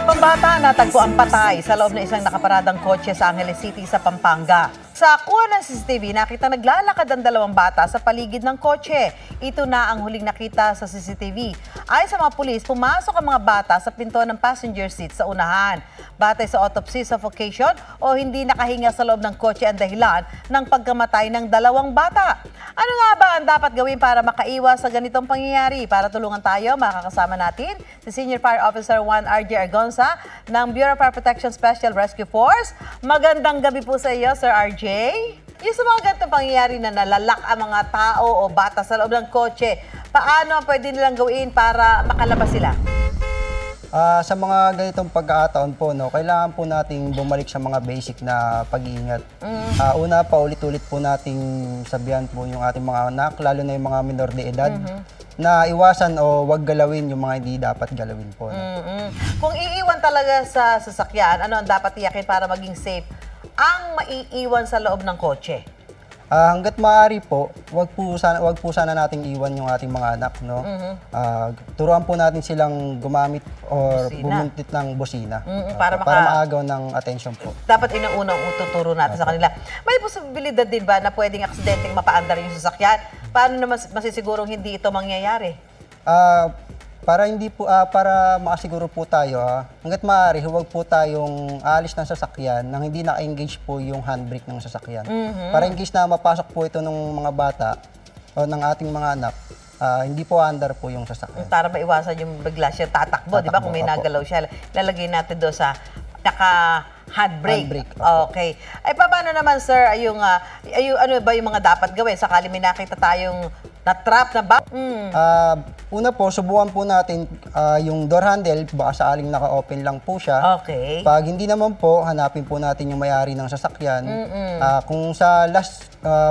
Pambata natagpuan patay sa loob ng isang nakaparadang kotse sa Angeles City sa Pampanga. Sa kuha ng CCTV, nakita naglalakad ang dalawang bata sa paligid ng kotse. Ito na ang huling nakita sa CCTV. Ayon sa mga pulis, pumasok ang mga bata sa pinto ng passenger seat sa unahan. Batay sa autopsy, suffocation o hindi nakahinga sa loob ng kotse ang dahilan ng pagkamatay ng dalawang bata. Ano nga ba ang dapat gawin para makaiwas sa ganitong pangyayari? Para tulungan tayo, makakasama natin si Senior Fire Officer 1 RJ Argonza ng Bureau of Fire Protection Special Rescue Force. Magandang gabi po sa iyo, Sir RJ. Yung sa mga ganitong pangyayari na nalalak ang mga tao o bata sa loob ng kotse, paano pwede nilang gawin para makalabas sila? Sa mga ganitong pagkakataon po, kailangan po nating bumalik sa mga basic na pag-iingat. Una, paulit-ulit po nating sabihan po yung ating mga anak, lalo na yung mga minor de edad, na iwasan o wag galawin yung mga hindi dapat galawin po. Kung iiwan talaga sa sasakyan, ano ang dapat tiyakin para maging safe ang maiiwan sa loob ng kotse? Hanggat maaari po, wag po sana nating iwan yung ating mga anak, turuan po natin silang gumamit or bumuntit ng bosina para maagaw ng attention po. Dapat inaunang ututuro natin sa kanila. May posibilidad din ba na pwedeng aksidenteng mapaandar yung sasakyan? Paano naman masisigurong hindi ito mangyayari? Para makasiguro po tayo, hangga't maaari, huwag po tayong aalis ng sasakyan nang hindi naka-engage po yung handbrake ng sasakyan. Para in case na mapasok po ito ng mga bata o ng ating mga anak, hindi po andar po yung sasakyan. Para maiwasan yung bigla siya tatakbo, di ba? Kung may nagalaw siya, lalagay natin doon sa handbrake. Okay. Ay, paano naman, sir, ano ba yung mga dapat gawin? Sakali may nakita tayong na-trap na ba? Una po, subukan po natin yung door handle, baka saaling naka-open lang po siya. Okay. Pag hindi naman po, hanapin po natin yung may-ari ng sasakyan. Kung sa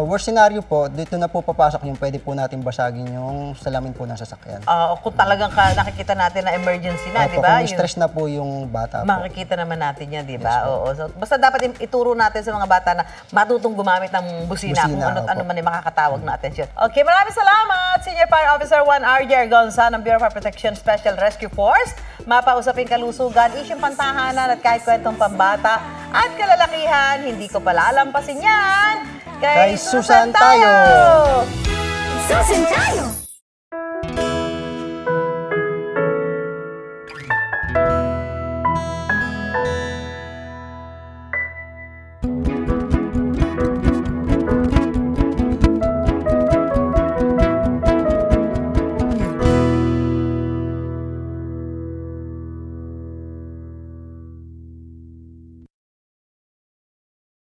worst scenario po, dito na po papasok yung pwede po natin basagin yung salamin po ng sasakyan. Kung talagang nakikita natin na emergency na, di ba? Kung stress na po yung bata po. Makikita naman natin yan, di ba? Oo. So, basta dapat ituro natin sa mga bata na matutong gumamit ng busina kung ano man yung makakatawag na atensyon. Okay, maraming salamat, Senior Fire Officer 1 RJ Argonza ng Bureau of Fire Protection Special Rescue Force. Mapausapin kalusugan, isyong pantahanan at kahit kwentong pambata at kalalakihan, hindi ko palalampasin yan. Kay Susan tayo! Susan tayo!